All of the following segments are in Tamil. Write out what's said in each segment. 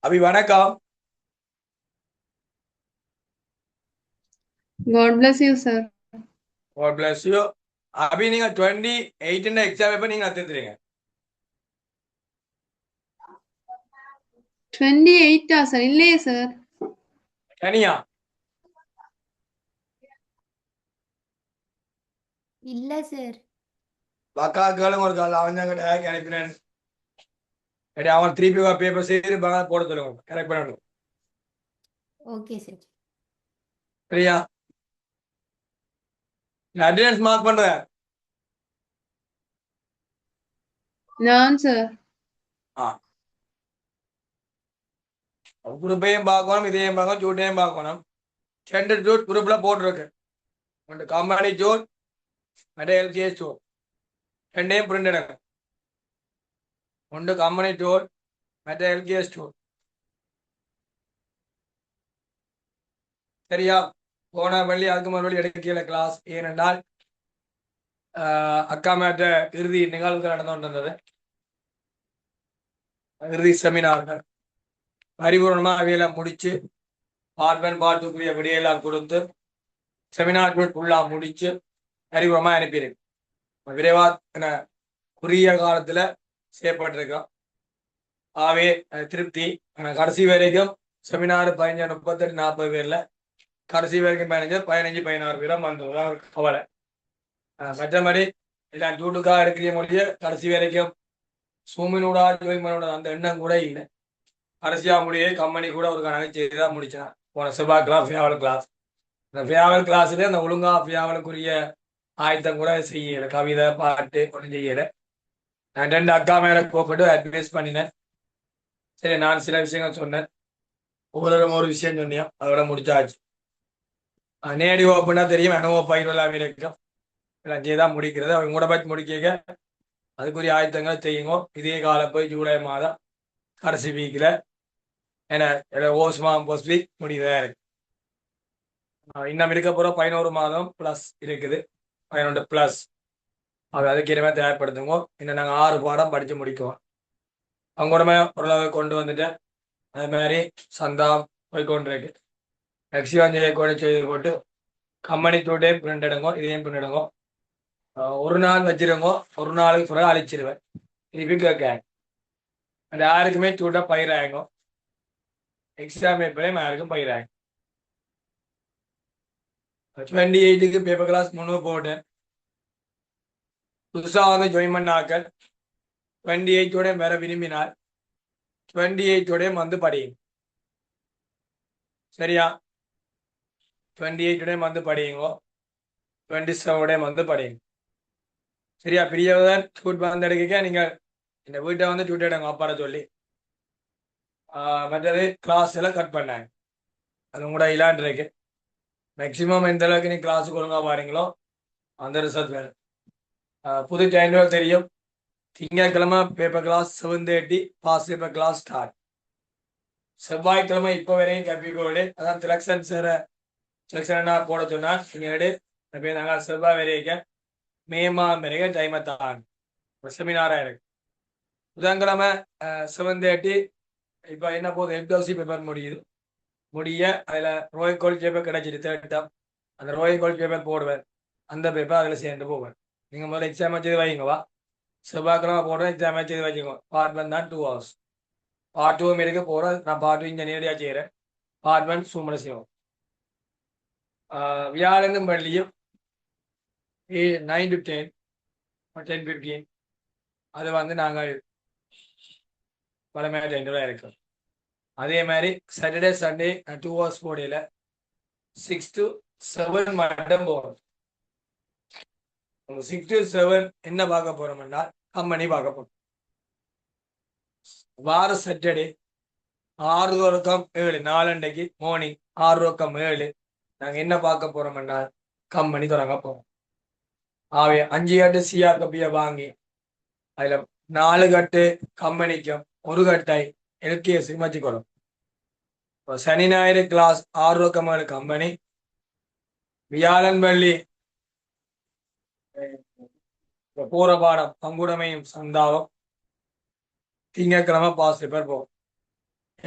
அபி வணக்கம். God bless you, sir. God bless you. அபி நீங்க 28 எக்ஸாம் எப்ப நீங்க அத்துறீங்க? 28 sir. இல்லையே sir. கனியா இல்ல சார். அக்காக்களும் ஒரு கால் அவன் தான் அனுப்பினேன். அவன் திருப்பி பேப்பர் செய்து போட சொல்லுங்க, கரெக்ட் பண்ணணும். Okay sir. சரியா? அட்டெண்டன்ஸ் மார்க் பண்ற நான் sir. குரூப்பையும் பார்க்கணும், இதையும் பார்க்கணும், ஜூட்டையும் பார்க்கணும். 2 ஜூட் குரூப்ல போட்டிருக்கு. ஒன்று கம்பெனி ஜூட், மற்ற எல்ஜிஎஸ் ஜூட். 2யும் பிரிண்ட் எடுக்கணும். ஒன்று கம்பெனி ஜூட், மற்ற எல்ஜிஎஸ் ஜூட். சரியா? போன வழி அதுக்கு மறுபடி எடுக்கல கிளாஸ். ஏனென்றால் அக்கா மேட்ட இறுதி நிகழ்வுகள் நடந்து கொண்டிருந்தது. இறுதி செமினார்கள் பரிபூர்ணமா அவையில முடிச்சு பார்ட் 1 பார்ட் 2 விடையெல்லாம் கொடுத்து செமினார் ஃபுல்லா முடிச்சு பரிபூர்ணமா அனுப்பியிருக்கு. விரைவா குறுகிய காலத்துல செய்யப்பட்டிருக்கோம். ஆகவே திருப்தி. கடைசி வரைக்கும் செமினார் 15 38 40 பேர்ல கடைசி வரைக்கும் 15 16 பேரும் வந்தது கவலை. மற்றபடி எல்லாம் ஜூட்டுக்காக எடுக்கிற மொழிய கடைசி வரைக்கும் சூமினோட ஜோய்மனோட அந்த எண்ணம் கூட இல்லை. கடைசியா முடியே கம்பெனி கூட ஒரு கணக்கு செய்துதான் முடிச்சான். போன செவ்வாய் கிளாஸ் ஃபேவல் கிளாஸ். அந்த ஃபேவல் கிளாஸ்ல அந்த ஒழுங்கா ஃபேவலுக்குரிய ஆயத்தம் கூட செய்யல. கவிதை பாட்டு ஒன்றும் செய்யல. நான் 2 அக்கா மேல கூப்பிட்டு அட்வைஸ் பண்ணினேன். சரி, நான் சில விஷயங்கள் சொன்னேன், ஒரு விஷயம் சொன்னியா, அதோட முடிச்சாச்சு. நேரடி ஓப்பனா தெரியும், அனுபவ பயிரெல்லாம் இருக்கும். எல்லாம் செய்தான் முடிக்கிறது. அவங்க கூட பற்றி முடிக்க அதுக்குரிய ஆயத்தங்களை செய்யுங்க. இதே கால போய் ஜூலை மாதம் கடைசி வீக்கில் ஓஸ்மா போஸ்ட் வீக் முடியுதா இருக்கு. இன்னும் இருக்க போற 11 மாதம் பிளஸ் இருக்குது. 11 பிளஸ் அதுக்கு இனிமே தயார்படுத்துங்க. இன்னும் நாங்கள் 6 பாடம் படிச்சு முடிக்குவோம். அவங்க கூடமே ஓரளவு கொண்டு வந்துட்டேன். அது மாதிரி சந்தா போய்கொண்டிருக்கு. எக்ஸிவாஞ்சலியை கூட செய்து போட்டு கம்பெனி தூட்டையும் பிரிண்ட் எடுங்க, இதையும் பிரிண்ட் எடுங்க. ஒரு நாள் வச்சிருங்க, ஒரு நாளுக்கு பிறகு அழிச்சிருவேன். திருப்பி கேட்க அந்த யாருக்குமே தூட்டை பயிராயங்க. எக்ஸாம் பேப்பரையும் யாருக்கும் பயிராயங்க. 28க்கு பேப்பர் கிளாஸ் 3 போட்டேன். புதுசா வந்து ஜாயின் பண்ண ஆக்கள் 28 வேற விரும்பினார் 28 வந்து படியும். சரியா? 28 வந்து படியுங்க, 27 வந்து படியுங்க. சரியா? பிரியவதன் சூட் வந்து எடுக்க நீங்க இந்த வீட்டை வந்து சூட் எடுங்க அப்பாட சொல்லி. மற்றது கிளாஸ் எல்லாம் கட் பண்ணாங்க. அது கூட இல்லாண்டு இருக்கு. மேக்சிமம் எந்த அளவுக்கு நீ கிளாஸுக்கு ஒழுங்கா பாருங்களோ அந்த ரிசல்ட் வேணும். புது டைம் தெரியும். திங்கட்கிழமை paper class 7:30 pass paper class start. செவ்வாய்க்கிழமை இப்போ வரையும் கப்பிக்கோடு அதான் செலக்ஷன் செலக்ஷன் போட சொன்னா நீங்க நாங்கள் செவ்வாய் வரைக்கும் மே மாதம் வரைக்கும் டைமை தான் செமினாரா இருக்கு. புதன்கிழமை 7:30 இப்போ என்ன போகுது எம்டோசி பேப்பர் முடிய அதில் ரோய் கோல்ட் பேப்பர் கிடைச்சிட்டு தேட்டம் அந்த ரோய் கோல்ட் பேப்பர் போடுவேன். அந்த பேப்பர் அதில் சேர்ந்து போவேன். நீங்கள் முதல்ல எக்ஸாம் வச்சது வைங்கவா. செவ்வாய்க்கிழமை போடுறேன், எக்ஸாம் வச்சது வச்சுக்கோ. பார்ட் 1 தான் 2 hours. பார்ட் 2 இருக்க போகிறேன். நான் பார்ட் 2 இங்கே நேரடியாக செய்கிறேன். பார்ட் 1 சூமனை செய்வோம். வியாழனும் வெள்ளியும் 9 to 10 10:15 அது வந்து நாங்கள் பழமையாக ரெண்டு இருக்கோம். அதே மாதிரி சாட்டர்டே சண்டே 2 hours போடையில் 6 to 7 மட்டும் போகிறோம். 6 to 7 என்ன பார்க்க போறோம்னா கம்பெனி பார்க்க போறோம். வார சாட்டர்டே 6 to 7 நாலண்டைக்கு மார்னிங் 6 to 7 நாங்கள் என்ன பார்க்க போறோம்னா கம்பெனி தொடங்க போறோம். ஆவே 5 கட்டு சிஆர் கப்பியை வாங்கி அதுல 4 கட்டு கம்பெனிக்கும் 1 கட்டை எல்கேஎஸ் வச்சுக்கணும். இப்போ சனி ஞாயிறு கிளாஸ் 6 to 7 கம்பெனி, வியாழன் வெள்ளி போற பாடம் பங்குடமையும் சந்தாவும், திங்கட்கிழமை பாஸ் பேப்பர் போகும்.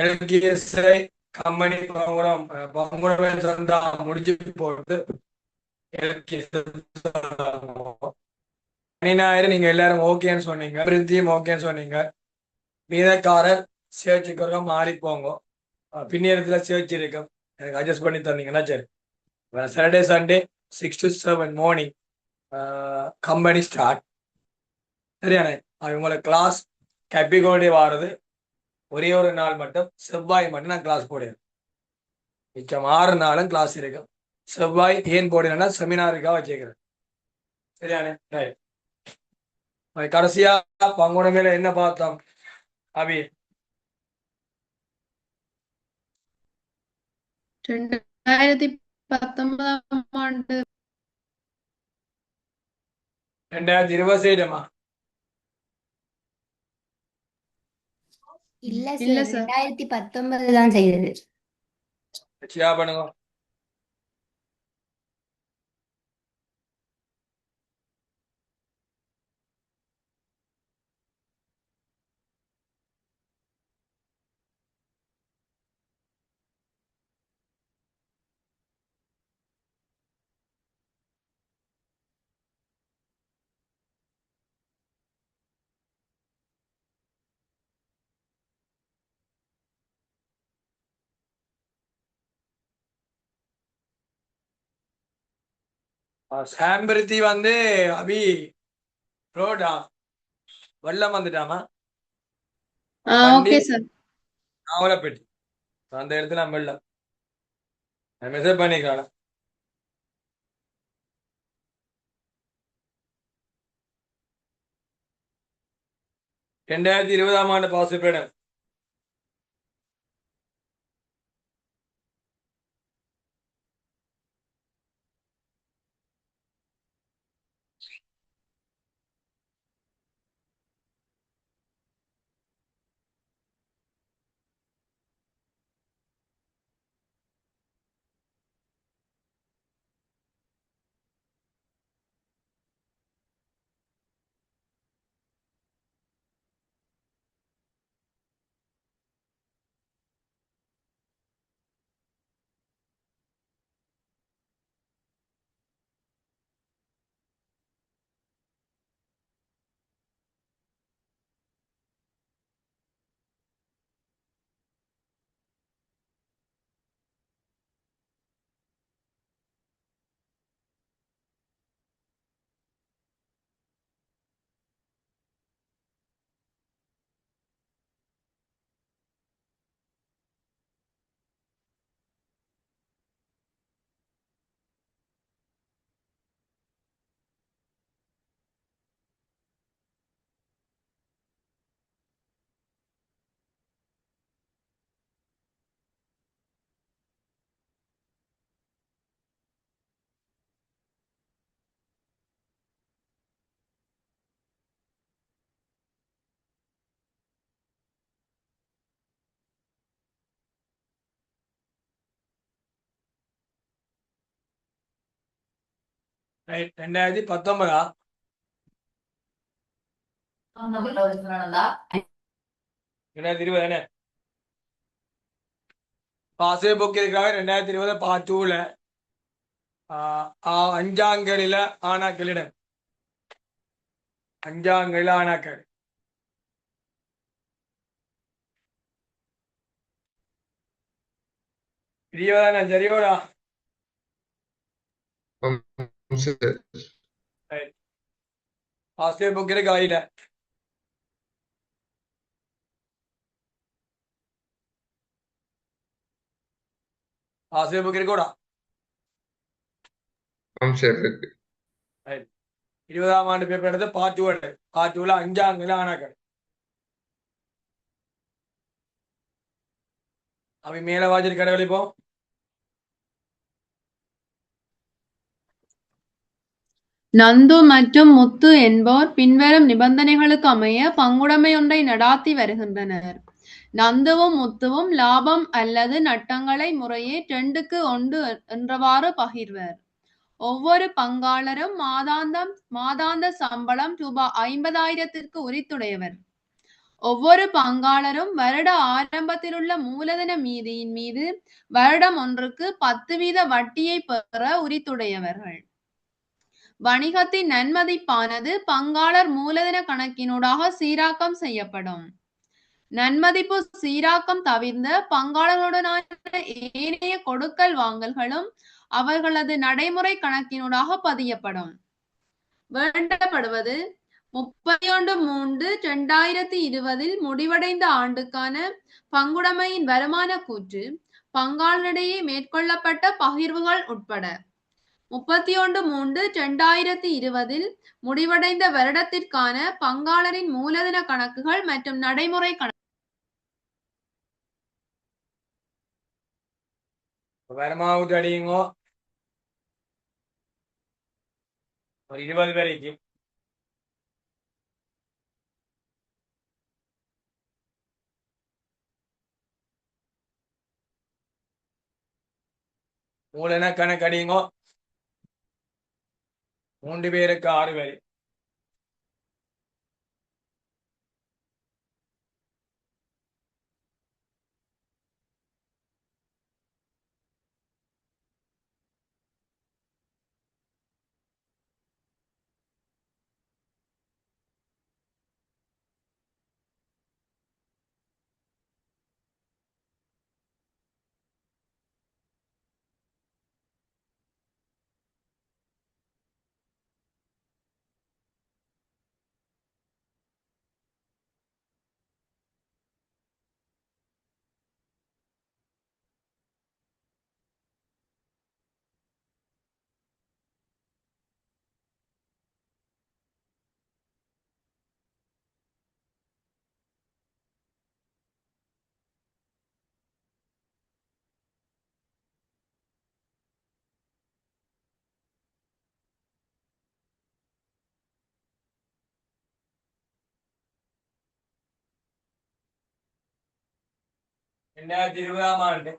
எல்கேஎஸ்ஐ கம்பெனி பங்குடமை சந்தா முடிச்சு போட்டு ஞாயிறு நீங்க எல்லாரும் ஓகேன்னு சொன்னீங்க, பிரித்தியும் ஓகேன்னு சொன்னீங்க. மீதக்காரர் சேர்ச்சுக்கு மாறி போங்க. பின்னேரத்துல சேர்ச் இருக்கும், எனக்கு அட்ஜஸ்ட் பண்ணி தந்தீங்கன்னா சரி. Saturday Sunday 6 to 7 morning company start. சரியானே? அவங்களோட கிளாஸ் கேபிகோடே வாரது ஒரே ஒரு நாள் மட்டும், செவ்வாய் மட்டும் நான் கிளாஸ் போடுவேன். மிச்சம் 6 நாளும் கிளாஸ் இருக்கும். செவ்வாய் ஏன் போடுறேன்னா செமினாருக்காக வச்சுக்கிறேன். சரியானே? ரைட். கடைசியா பங்குட மேல என்ன பார்த்தோம் அபி? 2019ஆம் ஆண்டு 2020 செய்யணுமா? இல்ல இல்ல சார், சார். 2019 தான் செய்தது. வச்சியா பண்ணுங்க. சாம்பிருத்தி வந்து அபி ரோடா வெள்ளம் வந்துட்டாமா வண்டி ஓகே சார். நாவலப்பேட்டி அந்த இடத்துல வெள்ளம். மெசேஜ் பண்ணிக்கலாம். 2020ஆம் ஆண்டு பாசிப்பேடம். ரைட். 2019 2020 தானே பாசே புக் இருக்கிறாங்க. 2020 பார்ட் 2ல 5ஆங்கலில ஆனாக்களிடம் 5ஆங்கலில ஆனாக்கள் பிரியதானே? சரியோடா. சரி. ரைட். பாசே புக் இருக்கு ஆயிட பாசே புக் இருக்கோடா. சரி இருக்கு. ரைட். 20ஆம் ஆண்டு பேப்பர் எடுத்து பார்ட் 2 பார்ட் 2ல 5ஆங்கலில ஆனாக்கள். அவை மேல வாஜர் கடவுளிப்போம். நந்து மற்றும் முத்து என்போர் பின்வரும் நிபந்தனைகளுக்கு அமைய பங்குடைமை ஒன்றை நடாத்தி வருகின்றனர். நந்துவும் முத்துவும் லாபம் அல்லது நட்டங்களை முறையே 2க்கு 1 என்றவாறு பகிர்வர். ஒவ்வொரு பங்காளரும் மாதாந்த சம்பளம் ரூபாய் 50,000ற்கு உரித்துடையவர். ஒவ்வொரு பங்காளரும் வருட ஆரம்பத்திலுள்ள மூலதன மீதியின் மீது வருடம் ஒன்றுக்கு 10% வட்டியை பெற உரித்துடையவர்கள். வணிகத்தின் நன்மதிப்பானது பங்காளர் மூலதன கணக்கினூடாக சீராக்கம் செய்யப்படும். நன்மதிப்பு சீராக்கம் தவிர்ந்த பங்காளர்களுடனான ஏனைய கொடுக்கல் வாங்கல்களும் அவர்களது நடைமுறை கணக்கினூடாக பதியப்படும். வேண்டப்படுவது 31/3/2020 முடிவடைந்த ஆண்டுக்கான பங்குடைமையின் வருமான கூற்று பங்காளரிடையே மேற்கொள்ளப்பட்ட பகிர்வுகள் உட்பட 31/3/2020 முடிவடைந்த வருடத்திற்கான பங்காளரின் மூலதன கணக்குகள் மற்றும் நடைமுறை கணக்கு. வருமானத்தை அடியுங்கோ. ஒரு 20 வரைக்கும். மூலதன கணக்கு அடியுங்கோ. 3 பேருக்கு 6 வரி. ரெண்டாயிரத்தி 20ஆம் ஆண்டு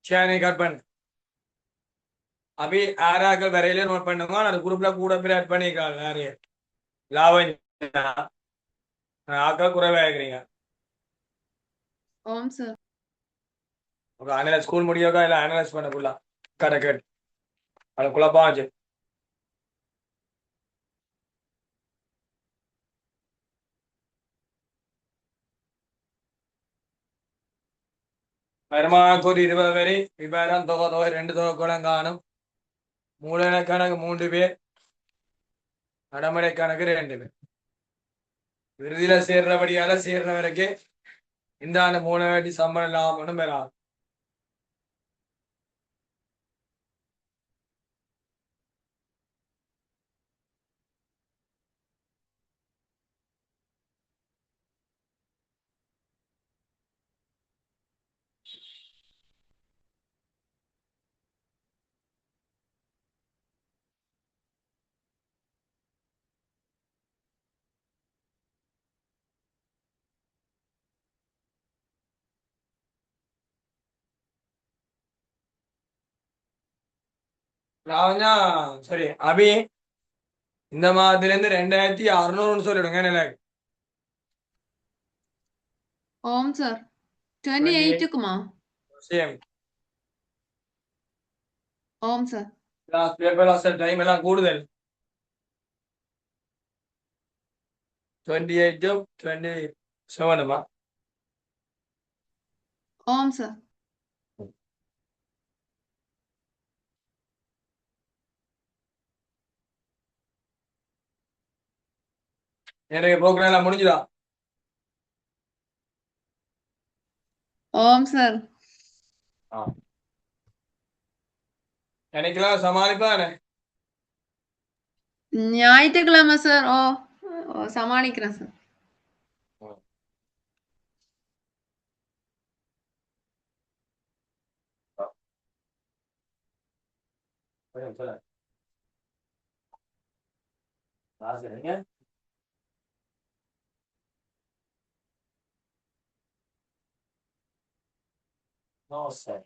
சேனை கட் பண்ணு. அபி ஆறாக்கள் வரையில நோட் பண்ணுங்க. அந்த குரூப்ல கூட பேர் ஆட் பண்ணிருக்காங்க. நிறைய லாபம் ஆக்கள் குறைவா இருக்கிறீங்க. ஓம் சார். அனலைஸ் ஸ்கூல் முடியக்கா இல்லை அனலைஸ் பண்ணக்குள்ள கரெக்ட் அது குழப்பாச்சு. வருமானக்கு ஒரு 20 வரை விவரம் தொகை 2 தொகைக்குளம் காணும். மூலதன கணக்கு 3 பேர், நடைமுறை கணக்கு 2 பேர். இறுதியில சேர்றபடியால சேர்ற வரைக்கும் இந்த ஆண்டு 3 வாட்டி சம்பளம் லாபம்னு பெறாது. நான் சரி அபி இந்த மாதத்துல இருந்து 2600 சொல்லிடுங்க. எனக்கு ஓம் சார். 28க்குமா? சேம் ஓம் சார். பேப்பர் டைம் எல்லாம் கூடுதல். 28 27 ஓம் சார். எனக்கு ப்ரோக்ராம் எல்லாம் முடிஞ்சுதா? ஓம் சார். எனக்கெல்லாம் சமாளிப்பானே. ஞாயிற்றுக்கிழமை சார். ஓ சமாளிக்கிறேன் சார். சொல்லுங்க. நீங்க சரி.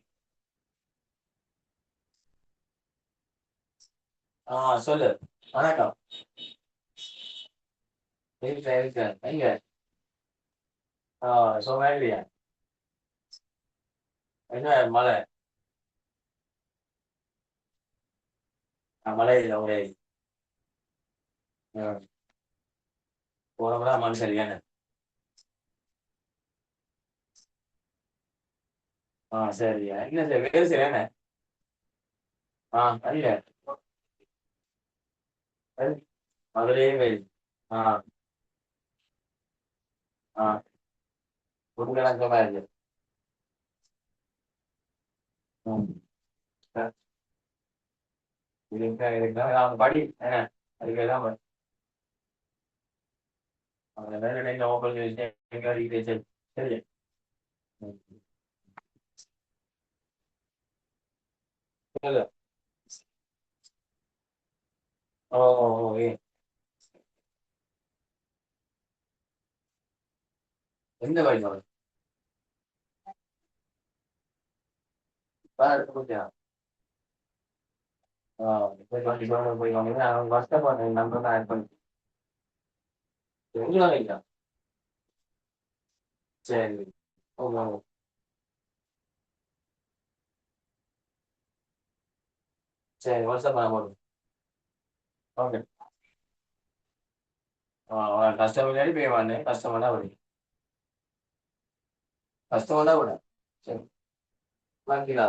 சொல்லு. வணக்கம். இருக்கேன். எங்க? சும்மா இல்லையா? என்ன மழை? மழை இல்லை ஒரே போனப்படா மண் சரியான. சரியா. என்ன சரி வேறு சரியான. இல்ல மதுரையே வெயில். ஆ ஆ உருக்கணக்கமா இருக்கு. ம். இருக்கா படி என்ன அதுக்கு எல்லாம் அந்த நேரம் ஓப்பன் சரி சரி. ம். சொல்லு. ஓ ஓ ஏ எந்த வழி சொல்லு. எடுத்து போய் போய் வாங்க அவங்க கஷ்டப்படுறேன் நம்பர் தான் ஆட் பண்ணி எங்க வைக்கலாம். சரி ஓகே சரி வாட்ஸ்அப் பண்ண போதும். ஓகே கஸ்டமர் அடி போய் வாங்க கஸ்டமர் தான் விடு கஸ்டமர் தான் விட சரி வாங்கிங்களா.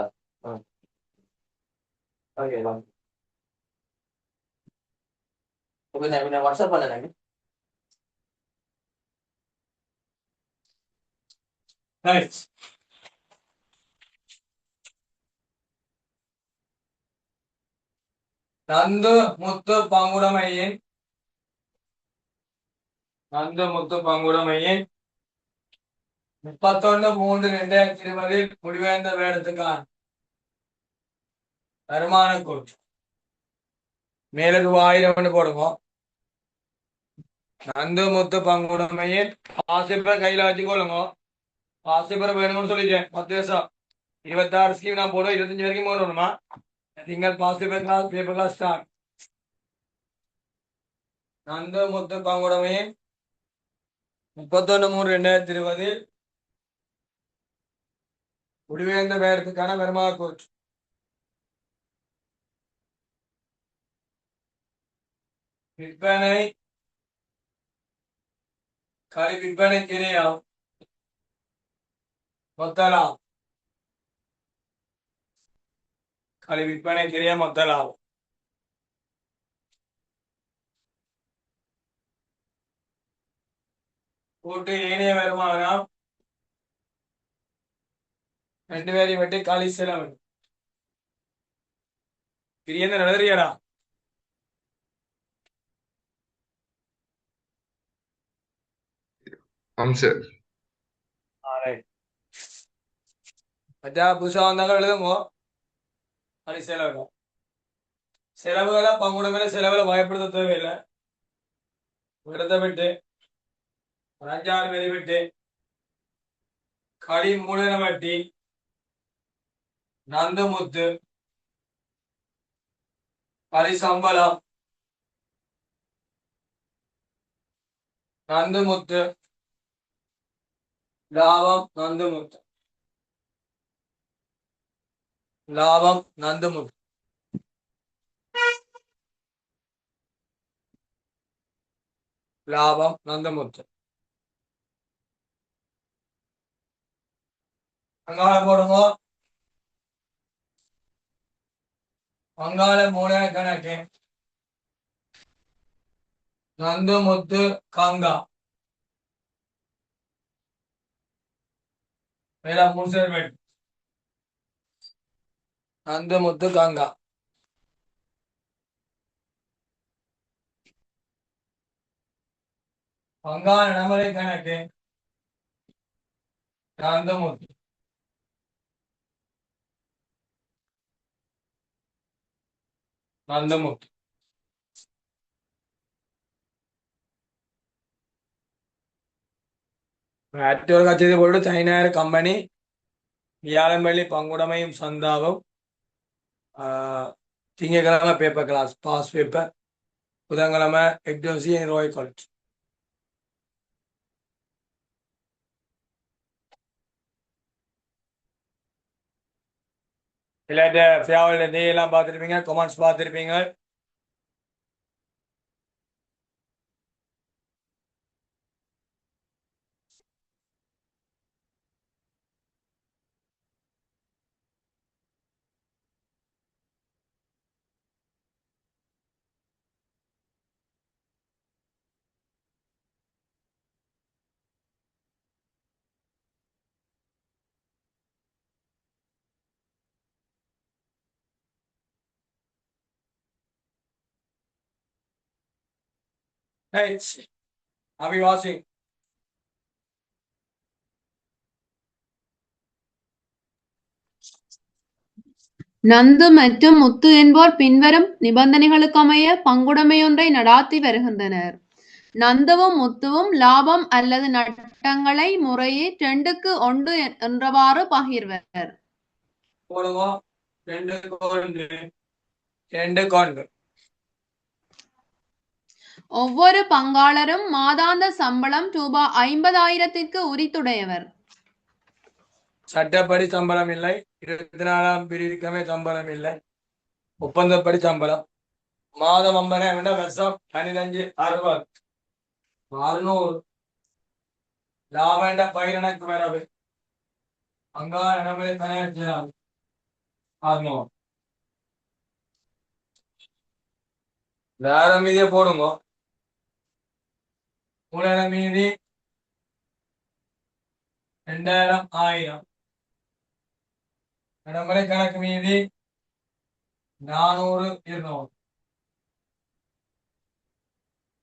ஓகே வாங்க ஓகே நான் வாட்ஸ்அப் பண்ணேன். ரைட். நந்து முத்து பங்குடமையின் நந்து முத்து பங்குடமையின் 31/3/2020 முடிவேந்த வேடத்துக்கான வருமான கூற்று மேல ரூபாய் 1000 போடுங்க. நந்து முத்து பங்குடமையின் பாசிப்பர் கையில வச்சுக்கொள்ளுங்க. பாசிப்பர் வேணும்னு சொல்லிட்டேன் 10 வருஷம் 26 ஸ்கீம் நான் போடுவேன் 25 வரைக்கும் போடணுமா திங்கள் பாசிப்பர் class paper class start. Nandu Muthu பங்குடமையின் 31/3/2020 முடிவேந்த வேடத்துக்கான வருமான கூற்று விற்பனை விற்பனை கிரியம் மொத்த லாபம் விற்பனை கிரியம் மொத்த லாபம் கூட்டு ஏனைய வருமானம் 2 பேரையும் வெட்டி காலி செலவு கிரியந்த நடறியடா. ஆம் சார். மற்றா புதுசா வந்தாங்க எழுதுங்க காலி செலவு செலவுகளை பங்குடமே செலவுல பயப்படுத்த தேவையில்லை. இடத்தை விட்டு 5-6 பேரை விட்டு களி மூலன வட்டி நந்து முத்து களி சம்பளம் நந்து முத்து லாபம் நந்து முத்து லாபம் நந்து முத்து லாபம் நந்து முத்து அங்கால போடுங்க. அங்கால மூல கணக்கு நந்து முத்து கங்கா மேல 3 சேர்மேட் நந்து முத்து கங்கா பங்காள நடைமுறை கணக்கு நந்தமுத்து. நந்தமுத்து மற்றொரு கட்சி போட்டு சைனார் கம்பெனி வியாழன்பள்ளி பங்குடைமையும் சந்தாவும் திங்கக்கிழமை பேப்பர் கிளாஸ் பாஸ் பேப்பர் புதன்கிழமை எக்டோசி ரோய் காலேஜ். இல்லாட்ட ஃபேவரட் டே எல்லாம் பார்த்துருப்பீங்க, கமெண்ட்ஸ் பார்த்துருப்பீங்க. Hey, are we watching? Nandu மற்றும் முத்து என்போர் பின்வரும் நிபந்தனைகளுக்கமைய பங்குடைமையொன்றை நடாத்தி வருகின்றனர். நந்துவும் முத்துவும் லாபம் அல்லது நட்டங்களை முறையே 2:1 என்றவாறு பகிர்வர். போடுவோம் 2:1. ஒவ்வொரு பங்காளரும் மாதாந்த சம்பளம் ரூபாய் 50,000ற்கு உரித்துடையவர். சட்டப்படி சம்பளம் இல்லை, 24ஆம் பிரிவுக்கமே சம்பளம் இல்லை, ஒப்பந்தப்படி சம்பளம். மாதம் 50,000 வருஷம் 15,60 600 லாபண்ட பயிரனக்கு வரவு அங்கா இடமே தயாரிச்சார் 600. வேற மீதியை போடுங்க. மூலன மீதி 2000 1000. நடைமுறை கணக்கு மீதி 400 200.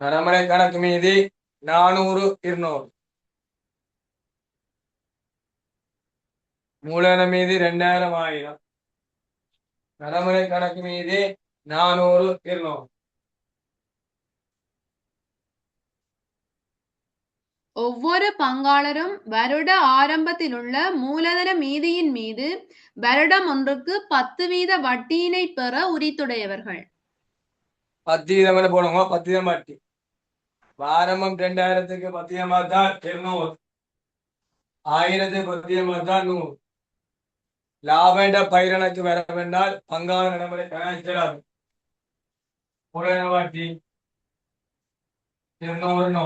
நடைமுறை கணக்கு மீதி 400 200. மூலன மீதி 2000 1000. நடைமுறை கணக்கு மீதி 400 200. ஒவ்வொரு பங்காளரும் வருட ஆரம்பத்திலுள்ள மூலதன மீதியின் மீது வருடம் ஒன்றுக்கு 10% வட்டியினை பெற உரித்துடையவர்கள். 10% போடுங்க. 10% வட்டி. ஆரம்பம் 2000க்கு 10% தான் 200. 1000க்கு 10% தான் 100. லாபண்ட பயிரனுக்கு வர வேண்டால் பங்காள நடைமுறை கணக்கிடாது. மூலதன வட்டி 200 100.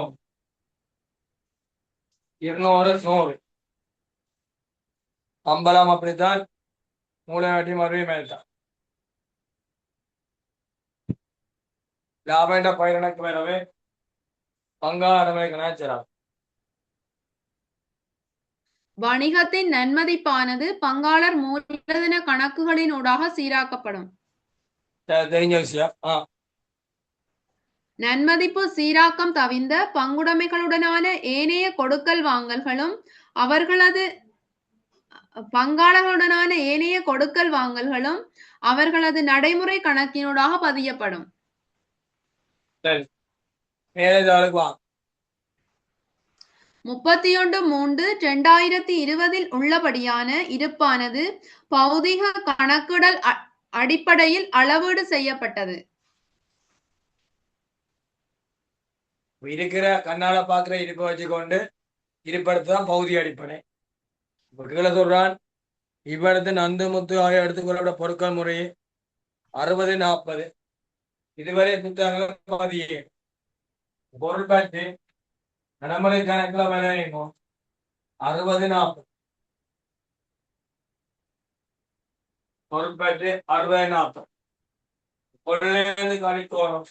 200 100. சம்பளம் அப்படித்தான். மூலதன வட்டி மறுபடியும் மேல்தான். லாபண்ட பயிரனுக்கு வரவே பங்காள நடைமுறை கணக்கிடாது. வணிகத்தின் நன்மதிப்பானது பங்காளர் மூலதன கணக்குகளினூடாக சீராக்கப்படும். தெரிஞ்ச விஷயம். நன்மதிப்பு சீராக்கம் தவிர்ந்த பங்குடைமைகளுடனான ஏனைய கொடுக்கல் வாங்கல்களும் பங்காளர்களுடனான ஏனைய கொடுக்கல் வாங்கல்களும் அவர்களது நடைமுறை கணக்கினூடாக பதியப்படும். 31/3/2020 உள்ளபடியான இருப்பானது பௌதிக கணக்கிடல் அடிப்படையில் அளவீடு செய்யப்பட்டது. இருக்கிற கண்ணால பாக்குற இருப்பை வச்சுக்கொண்டு இருப்படுத்தான் பௌதி அடிப்படை. கீழே சொல்றான், இவ்விடத்து நந்து முத்து ஆகிய எடுத்துக்கொள்ள பொருட்கள் முறையே 60-40. இதுவரை புத்தகங்கள் 17. பொருள் பற்றி நடைமுறை கணக்கில் விளையும் 60-40. பொருள் பற்றி 60-40. பொருளிலிருந்து கழிக்கோணும்.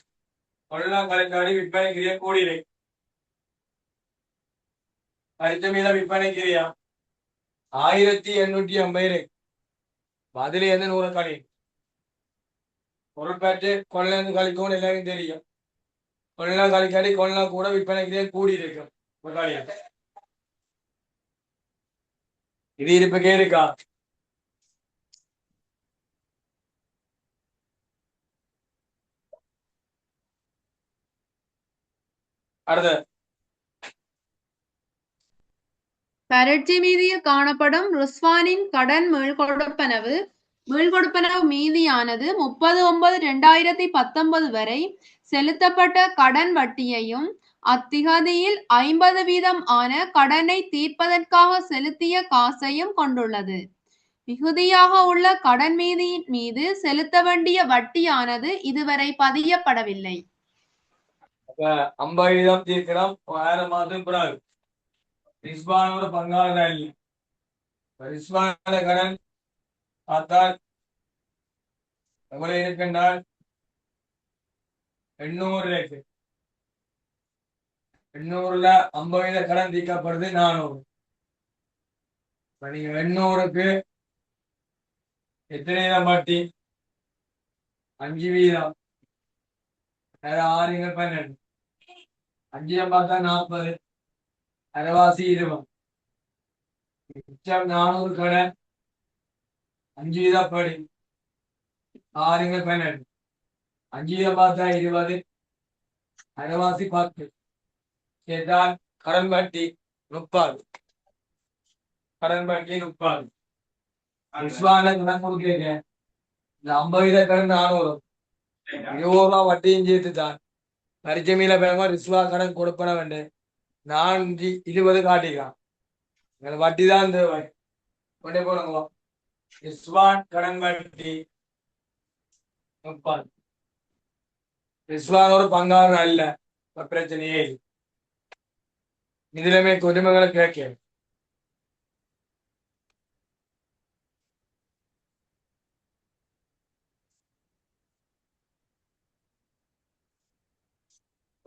பொருளாம் கழிக்காடி விற்பனை கிரியா கூடியில்லை. கழித்த மீத விற்பனை கிரியா 1850. பதிலிருந்து 100 கழி. பொருள் பற்றி கொள்ளைந்து கழிக்கணும் எல்லாருக்கும் தெரியும். கொஞ்ச நாள் கழிக்காடி கொஞ்ச நாள் கூட விற்பனைக்கு கூடி இருக்கும் தக்காளியா. இது இருப்புக்கே இருக்கா? அடுத்து பரட்சி மீதியில் காணப்படும் ருஸ்வானின் கடன் மீள்கொடுப்பனவு மீதியானது 30/9/2019 வரை செலுத்தப்பட்ட கடன் வட்டியையும் அத்திகதியில் 50% ஆன கடனை தீர்ப்பதற்காக செலுத்திய காசையும் கொண்டுள்ளது. மிகுதியாக உள்ள கடன் மீதியின் மீது செலுத்த வேண்டிய வட்டியானது இதுவரை பதியப்படவில்லை. 50 தீர்க்கிறோம் 1000 மாதம் பிறகு ரிஸ்வானோட பங்காளர் இல்லை. ரிஸ்வான கடன் பார்த்தால் எவ்வளவு இருக்கின்றால் 800 இருக்கு. 800ல 50 கடன் தீர்க்கப்படுது 400. நீங்க 800க்கு எத்தனை வீதம் வட்டி? 5 வீதம். 6 12. 5 பார்த்தா 40. அரைவாசி 20. மிச்சம் 400 கடன் 5 வீதம் படி 6 12. 5 வீதம் பார்த்தா 20. அரைவாசி 10. கேட்டால் கடன் வட்டி 30. கடன் வட்டி 30. ரிஸ்வான கடன் கொடுக்கீங்க. இந்த 50 கடன் 400. 20 ரூபாய் வட்டியும் சேர்த்து தான் பரிச்சமையில பேங்க ரிஸ்வா கடன் கொடுப்பன வேண்டு 420 காட்டிக்கலாம். வட்டி தான் தேவை. கொண்டே போடுங்க. ரிஸ்வான் கடன் வட்டி 30. ரிஸ்வான் ஒரு பங்காளர் அல்ல. பிரச்சனையே இதுலமே குடும்பங்களை கேட்க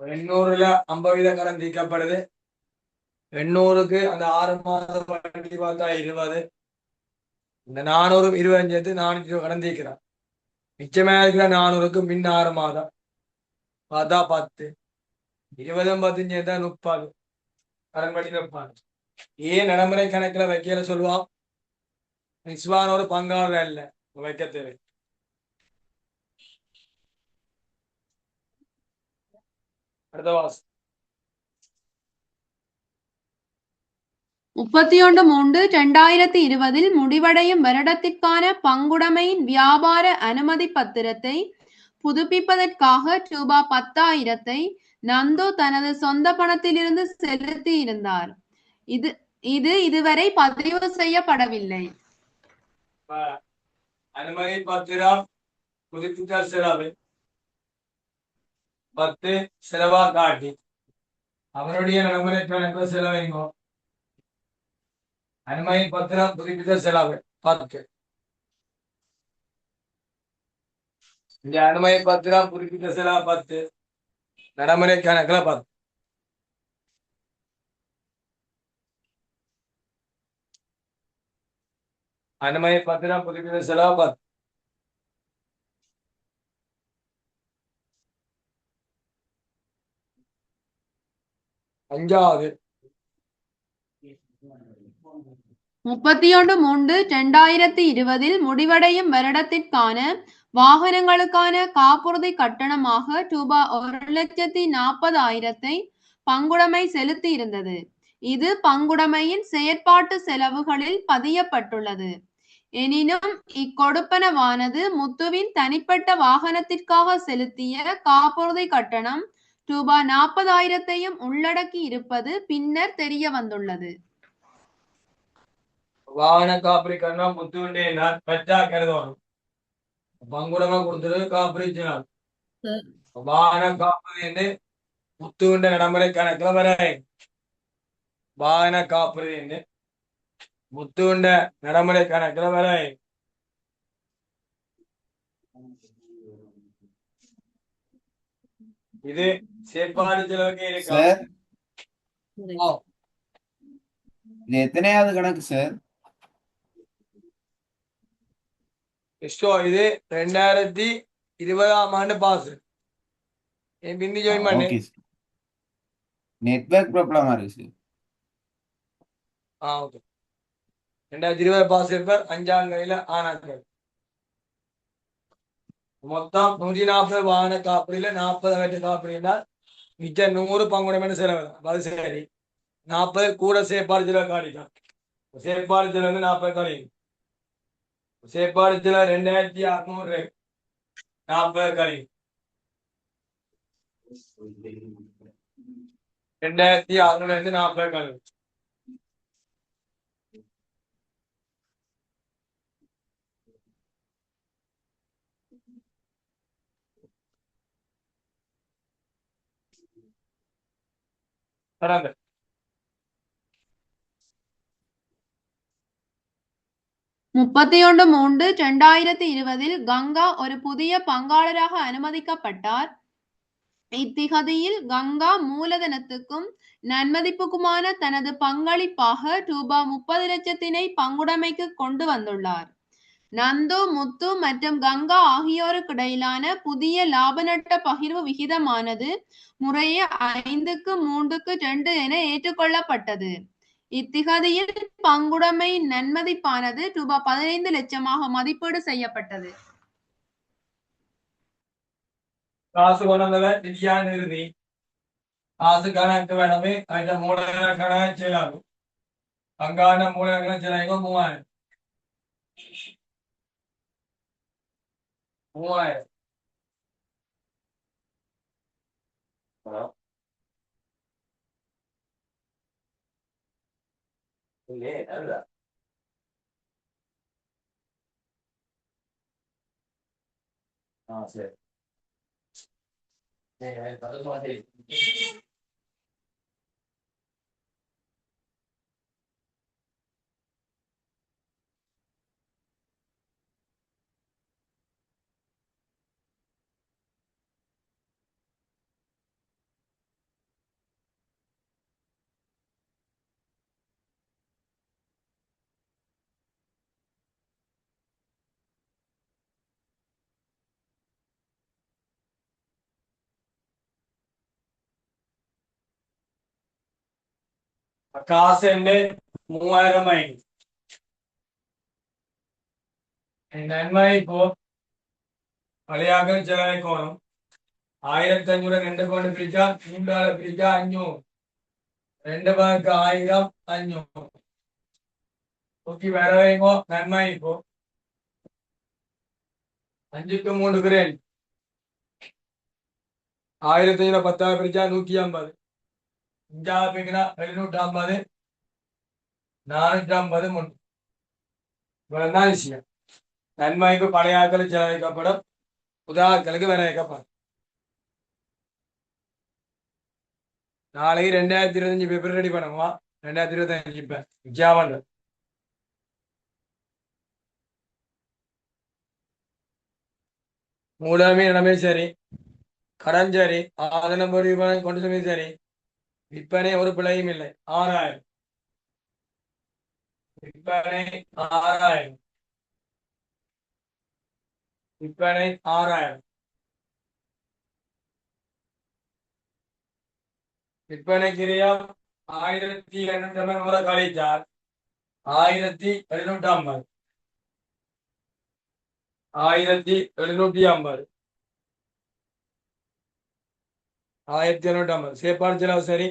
800ல 50 கடன் தீர்க்கப்படுது. 800க்கு அந்த 6 மாதம் வட்டி பார்த்தா 20. இந்த 400 25 சேர்த்து 400 கடன் தீர்க்கிறான். மிச்சமே இருக்கிற 400க்கு மின் 6 மாதம் பார்த்தா 10. 20 10 சேர்த்தா 30. கடன் வட்டி 30. ஏன் நடைமுறை கணக்கில் வைக்கல சொல்லுவான்? ரிஸ்வான் ஒரு பங்காளர் அல்ல வைக்க தேவை. அடுத்த வாசம் 31/3/2020 முடிவடையும் வருடத்திற்கான பங்குடைமையின் வியாபார அனுமதி பத்திரத்தை புதுப்பிப்பதற்காக ரூபாய் 10,000 நந்து தனது சொந்த பணத்திலிருந்து செலுத்தி இருந்தார். இது இதுவரை பதிவு செய்யப்படவில்லை. அனுமதி பத்திரம் புதுப்பித்த செலவு 10 செலவா காட்டி அவருடைய நடைமுறை கணக்கு செலவைங்கோ. அனுமதி பத்திரம் புதுப்பித்த செலவு 10. இந்த அனுமதி பத்திரம் புதுப்பித்த செலவு 10. நடைமுறை கணக்குல 10. அனுமதி பத்திரம் புதுப்பித்த செலவு 10. அஞ்சாவது 31/3/2020 முடிவடையும் வருடத்திற்கான வாகனங்களுக்கான காப்புறுதி கட்டணமாக ரூபாய் 1,40,000 பங்குடைமை செலுத்தி இருந்தது. இது பங்குடைமையின் செயற்பாட்டு செலவுகளில் பதியப்பட்டுள்ளது. எனினும் இக்கொடுப்பனவானது முத்துவின் தனிப்பட்ட வாகனத்திற்காக செலுத்திய காப்புறுதி கட்டணம் ரூபாய் 40,000 உள்ளடக்கி இருப்பது பின்னர் தெரிய வந்துள்ளது. வாகன காப்பீடு கட்டணம் முத்துவிண்டே பச்சா கருதணும். பங்குடமா கொடுத்தது காப்பீடு வாகன காப்பீடு முத்துவிண்ட நடைமுறை கணக்குல வர வாகன காப்பீடு முத்துவிண்ட நடைமுறை கணக்குல வர இது செயற்பாடு செலவுக்கு இருக்கா? இது எத்தனையாவது கணக்கு சார்? இது 2020ஆம் ஆண்டு பாஸ். என் பிந்தி ஜாயின் பண்ணு. Okay sir. நெட்வொர்க் ப்ராப்ளமா இருக்கு சார். ஓகே. 2020 பாஸ் பேப்பர் 5ஆம் கையில ஆனாக்கள். மொத்தம் 140 வாகன காப்பீடுல 40 வட்டி காப்பீடுனா மிச்சம் 100 பங்குடமே செலவு. அது சரி. 40 கூட செயற்பாடு செலவு காட்டிட்டான். செயற்பாடு செலவு வந்து 40 கழியும். செயற்பாடு செலவு 2600 40 கழியும். 2600 இருந்து 40 கழியும். பரவாயில்ல. 31/3/2020 கங்கா ஒரு புதிய பங்காளராக அனுமதிக்கப்பட்டார். இத்திகதியில் கங்கா மூலதனத்துக்கும் நன்மதிப்புக்குமான தனது பங்களிப்பாக ரூபாய் 30 லட்சத்தினை பங்குடைமைக்கு கொண்டு வந்துள்ளார். நந்து, முத்து மற்றும் கங்கா ஆகியோருக்கிடையிலான புதிய லாப நட்ட பகிர்வு விகிதமானது முறையே 5:3:2 என ஏற்றுக்கொள்ளப்பட்டது. இத்திகதியில் பங்குடைமை நன்மதிப்பானது ரூபாய் 15 லட்சமாக மதிப்பீடு செய்யப்பட்டது. காசு கொண்டவன் நிதியான நிறுதி காசு கணக்கு வேணவே அந்த மூலதன கணக்கு செய்யலாம். பங்கான மூலதன செலவு 3000. 3000. இல்லையே அதுதான். சரி. കാശന്റെ 3000 നന്മ ഇപ്പോ കളിയാക്കൽ ചെലവായിക്കോണം. 1500 2 കൊണ്ട് പിരിച്ചാ 3 പിരിച്ചാ 500. 2 പേർക്ക് 1000 500. നോക്കി വരവേങ്ങോ നന്മ ഇപ്പോ 5க்கு 3 ഗ്രേഡ് 1500 10 പിരിച്ചാ 150. 5 പിരിച്ചാ 750 450 മുണ്ട്. ഇവരെന്താ വിഷയം? நன்மைக்கு பழையாக்கள் செலவழிக்கப்படும், புதாக்களுக்கு விளைவிக்கப்படும். நாளைக்கு 2025 பேப்பர் ரெடி பண்ணுவா. 2025 இப்ப ஜாவன் மூலமே இடமே சரி, கடன் சரி, ஆதனம் கொண்டு போய் சரி, விற்பனை ஒரு பிழையும் இல்லை. 6000 விற்பனை 6000 விற்பனை 6000 விற்பனைக்கிரியம் 1200 கழித்தால் 1750 1750 1750 சேப்பாடு செலவு சரி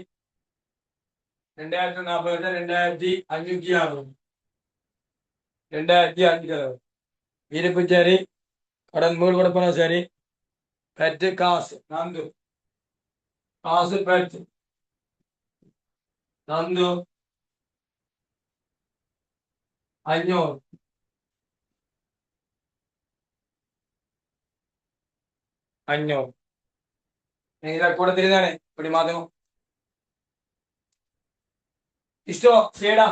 2040 2500 ஆகும். 2005 செலவு இருப்பு சரி, கடன் மூல் கொடுப்பன சரி, பெற்று காசு நந்து காசு பெற்று நந்து 500 500 நீங்க கூட தெரியுதானே இப்படி மாத்தணும். இஷ்டம் சேடா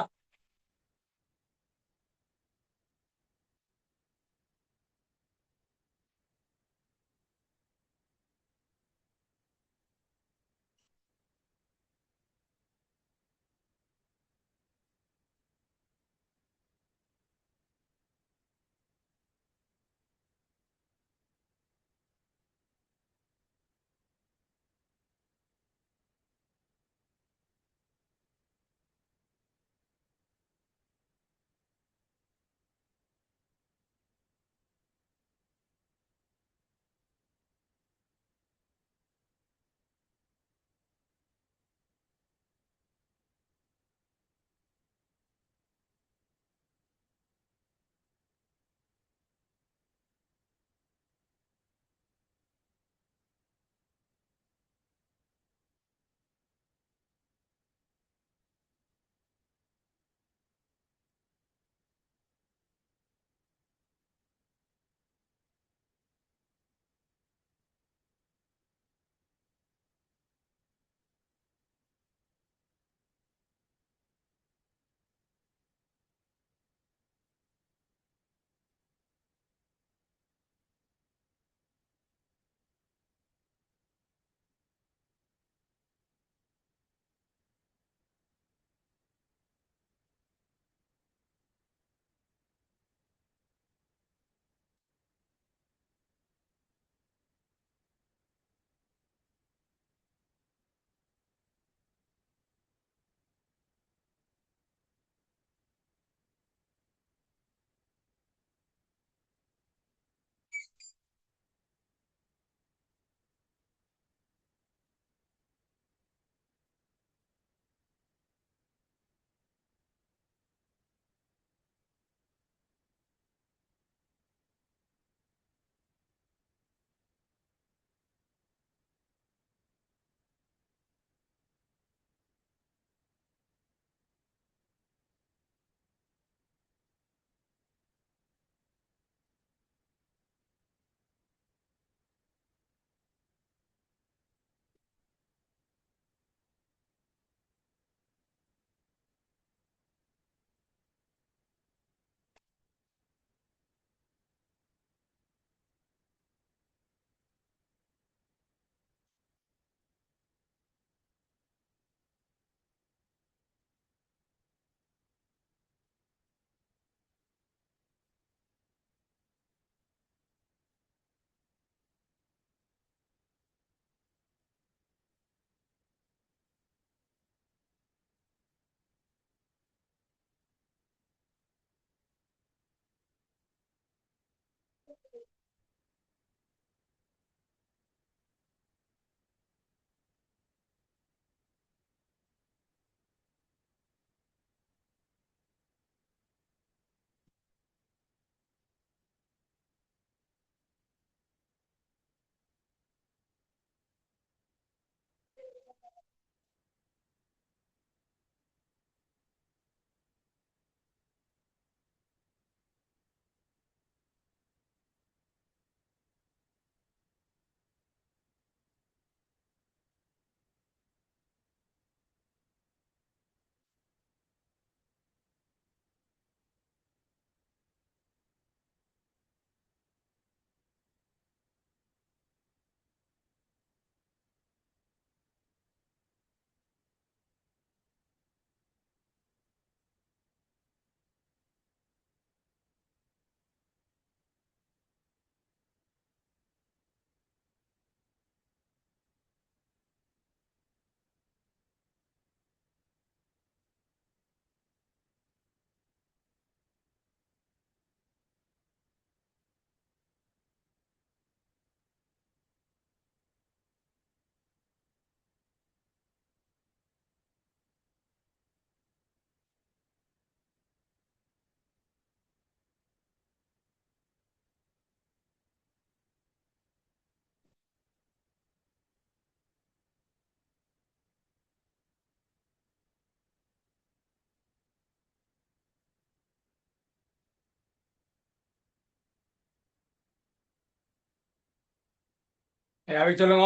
யாவி சொல்லுங்க.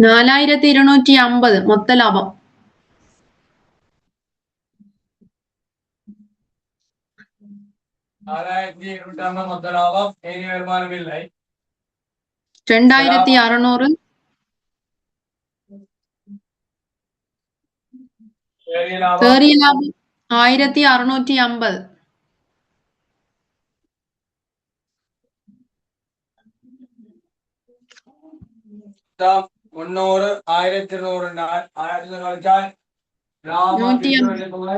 $4250 மொத்த லாபம். 4250 மொத்த லாபம். ஏனைய வருமானம் இல்லை. 2600 ஏனைய லாபம் தேறிய லாபம் 1650. 300 1200 1200 கழிச்சால் லாபம் 150.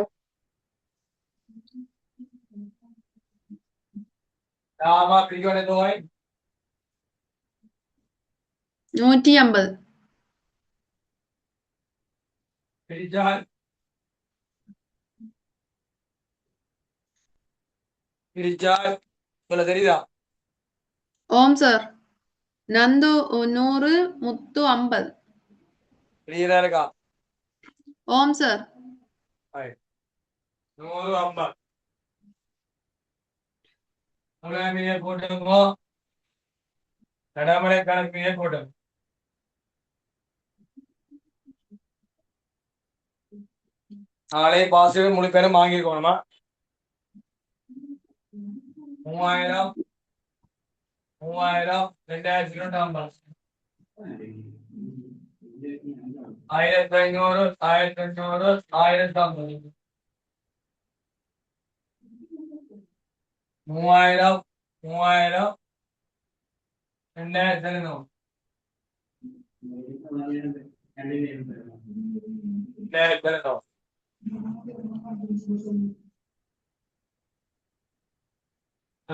லாபம் பிரிக்க தொகை 150. பிரிச்சால் சொல்ல தெரியுதா? ஓம் சார். நந்து 100, முத்து 50. கிளியரா இருக்கா? ஓம் சார். 100 50 முறைமையை போட்டுங்க. நடைமுறை கணக்கையே போட்டுங்க. நாளை பாசு முழு பேரும் வாங்கிருக்கணுமா? 3000 2550 1500 1500 1050 3000 3000 2700 2700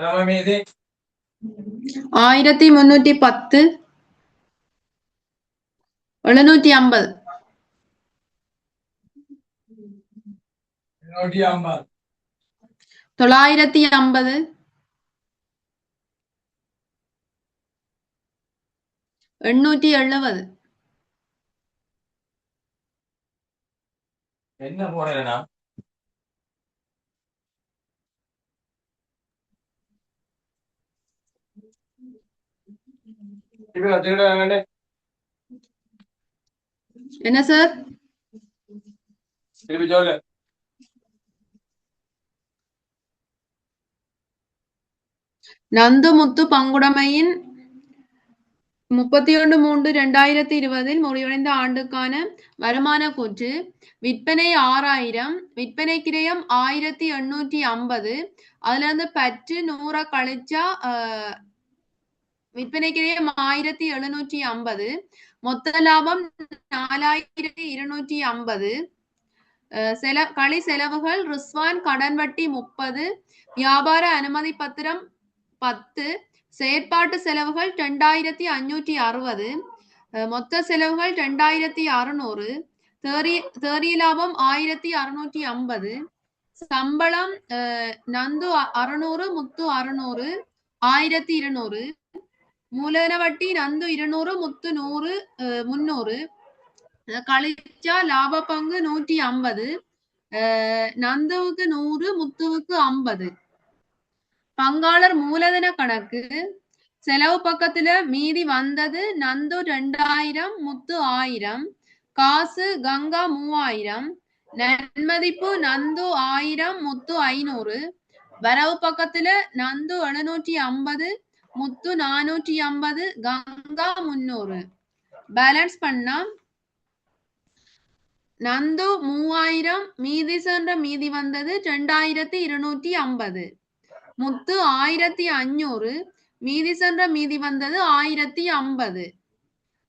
ரம மீதி 1310 750 150 950 870 என்ன போறேன்னா என்ன சார்? திருப்பி சொல்லு. நந்துமுத்து பங்குடைமையின் 31/3/2020 முடிவடைந்த ஆண்டுக்கான வருமான கூற்று விற்பனை 6000, விற்பனை கிரயம் 1850, அதுல இருந்து பற்று 100 கழிச்சா விற்பனை கிரயம் 1750, மொத்த லாபம் 4250, களி செலவுகள் ரிஸ்வான் கடன் வட்டி 30, வியாபார அனுமதி பத்திரம் 10, செயற்பாட்டு செலவுகள் 2560, மொத்த செலவுகள் 2600, தேறிய லாபம் 1650, சம்பளம் நந்து 600, முத்து 600, 1200, மூலதன வட்டி நந்து 200, முத்து 100, 300, கழிச்சா லாப பங்கு 150, நந்துவுக்கு 100, முத்துவுக்கு 50. பங்காளர் மூலதன கணக்கு செலவு பக்கத்துல மீதி வந்தது நந்து 2000, முத்து 1000, காசு கங்கா 3000, நன்மதிப்பு நந்து 1000, முத்து 500, வரவு பக்கத்துல நந்து 750, முத்து 450, கங்கா 300. பேலன்ஸ் பண்ணா நந்து 3000, மீதி சென்ற மீதி வந்தது 2250, முத்து 1500, மீதி சென்ற மீதி வந்தது 1050,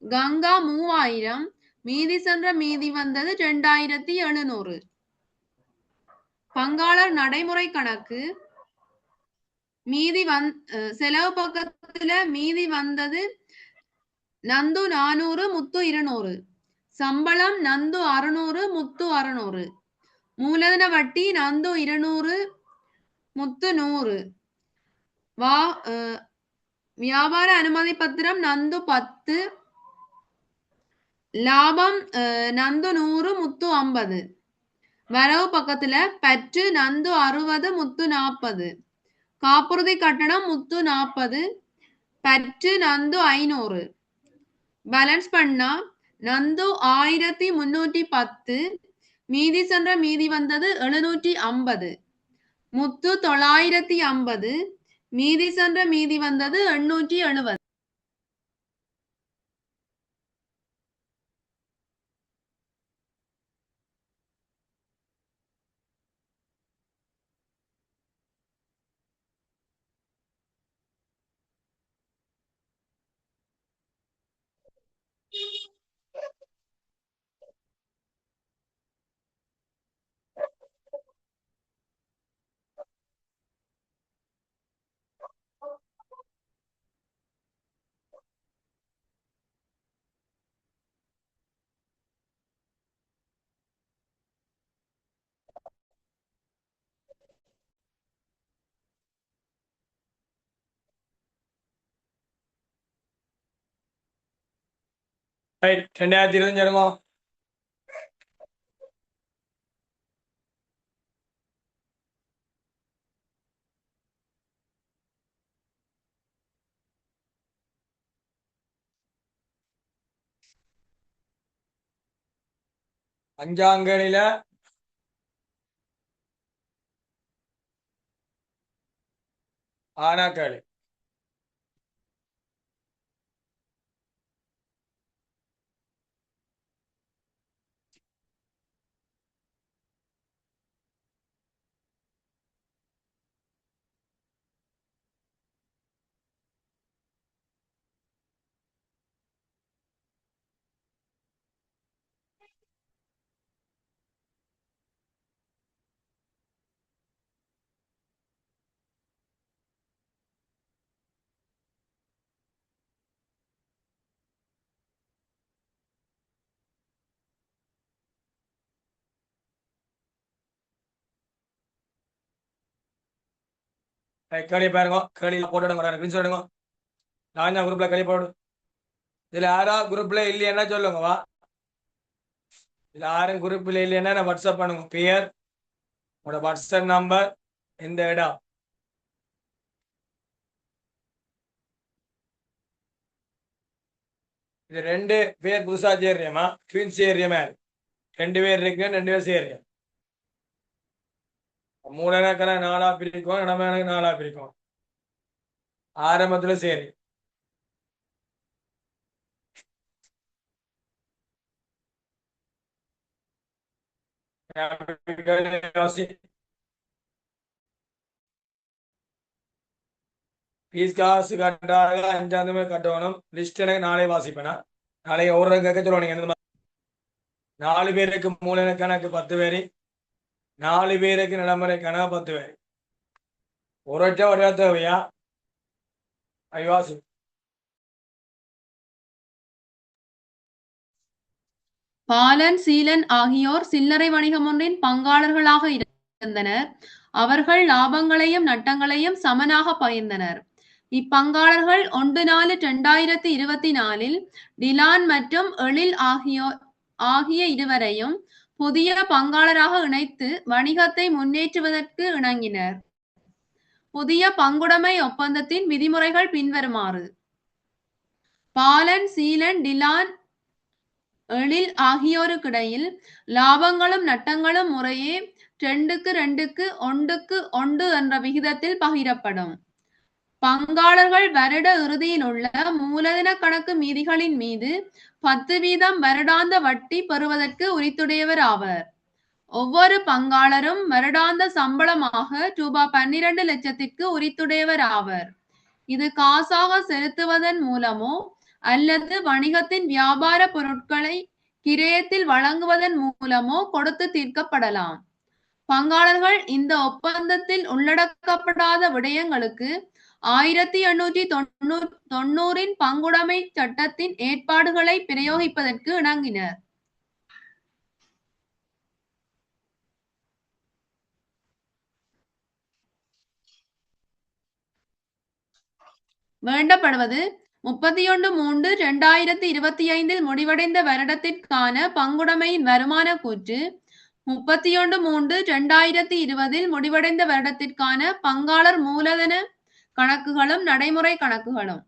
கங்கா 3000, மீதி சென்ற மீதி வந்தது 2700. பங்காளர் நடைமுறை கணக்கு மீதி செலவு பக்கத்துல மீதி வந்தது நந்து 400, முத்து 200, சம்பளம் நந்து 600, முத்து 600, மூலதன வட்டி நந்து 200, முத்து 100, வியாபார அனுமதி பத்திரம் நந்து 10, லாபம் நந்து 100, முத்து 50, வரவு பக்கத்துல பற்று நந்து 60, முத்து 40, காப்புறுதி கட்டணம் முத்து 40, பற்று நந்து 500. பேலன்ஸ் பண்ணா நந்து 1310, மீதி சென்ற மீதி வந்தது 750, முத்து 950, மீதி சென்ற மீதி வந்தது 870. ரைட் 2025 எடுங்க. அஞ்சாங்கனில ஆனாக்களி கேள்வி பாருங்க, கேள்வியில போட்டுடுங்க, ஸ்கிரீன்ஷாட் எடுங்க. நான் தான் குரூப்ல கேள்வி போடு. இதுல யாரா குரூப்ல இல்லையா சொல்லுங்க. வா, இதுல யாரும் குரூப்ல இல்லையா வாட்ஸ்அப் பண்ணுங்க. பேர், உங்களோட வாட்ஸ்அப் நம்பர், இந்த இடம். இது 2 பேர் புதுசா சேர்றியமா, ட்வின்ஸ் ஏரியா 2 பேர் இருக்கு, 2 பேர் சேர்றியா. மூலக்கண 4 பிரிக்கும், இடமேனக்கு 4 பிரிக்கும். ஆரம்பத்துல சரி, ஃபீஸ் காசு கட்டாக 5ஆம் தேதி கட்டணும். லிஸ்ட் எனக்கு நாளை வாசிப்பேனா, நாளை ஒரு கேட்க சொல்லுவாங்க. 4 பேருக்கு மூலதன கணக்கு 10 வரி, 4 பேருக்கு நடைமுறை கணக்கு 10 வரி. ஒரொற்ற வடிவ தேவையா? ஐவாசு பாலன் சீலன் ஆகியோர் சில்லறை வணிகம் ஒன்றின் பங்காளர்களாக இருந்தனர். அவர்கள் லாபங்களையும் நட்டங்களையும் சமனாக பகிர்ந்தனர். இப்பங்காளர்கள் 1/4/2024 டிலான் மற்றும் எழில் ஆகிய இருவரையும் புதிய பங்காளராக இணைத்து வணிகத்தை முன்னேற்றுவதற்கு இணங்கினர். புதிய பங்குடைமை ஒப்பந்தத்தின் விதிமுறைகள் பின்வருமாறு: பாலன் சீலன் டிலான் எழில் ஆகியோருக்கிடையில் லாபங்களும் நட்டங்களும் முறையே 2:2 1:1 என்ற விகிதத்தில் பகிரப்படும். பங்காளர்கள் வருட இறுதியில் உள்ள மூலதன கணக்கு மீதிகளின் மீது 10% வருடாந்த வட்டி பெறுவதற்கு உரித்துடையவர் ஆவர். ஒவ்வொரு பங்காளரும் வருடாந்த சம்பளமாக ரூபாய் 12 லட்சத்திற்கு உரித்துடையவர் ஆவர். இது காசாக செலுத்துவதன் மூலமோ அல்லது வணிகத்தின் வியாபார பொருட்களை கிரயத்தில் வழங்குவதன் மூலமோ கொடுத்து தீர்க்கப்படலாம். பங்காளர்கள் இந்த ஒப்பந்தத்தில் உள்ளடக்கப்படாத விடயங்களுக்கு 1890 பங்குடைமை சட்டத்தின் ஏற்பாடுகளை பிரயோகிப்பதற்கு இணங்கினர். வேண்டப்படுவது 31/3/2025 முடிவடைந்த வருடத்திற்கான பங்குடைமையின் வருமான கூற்று, 31/3/2020 முடிவடைந்த வருடத்திற்கான பங்காளர் மூலதன கணக்குகளும் நடைமுறை கணக்குகளும்.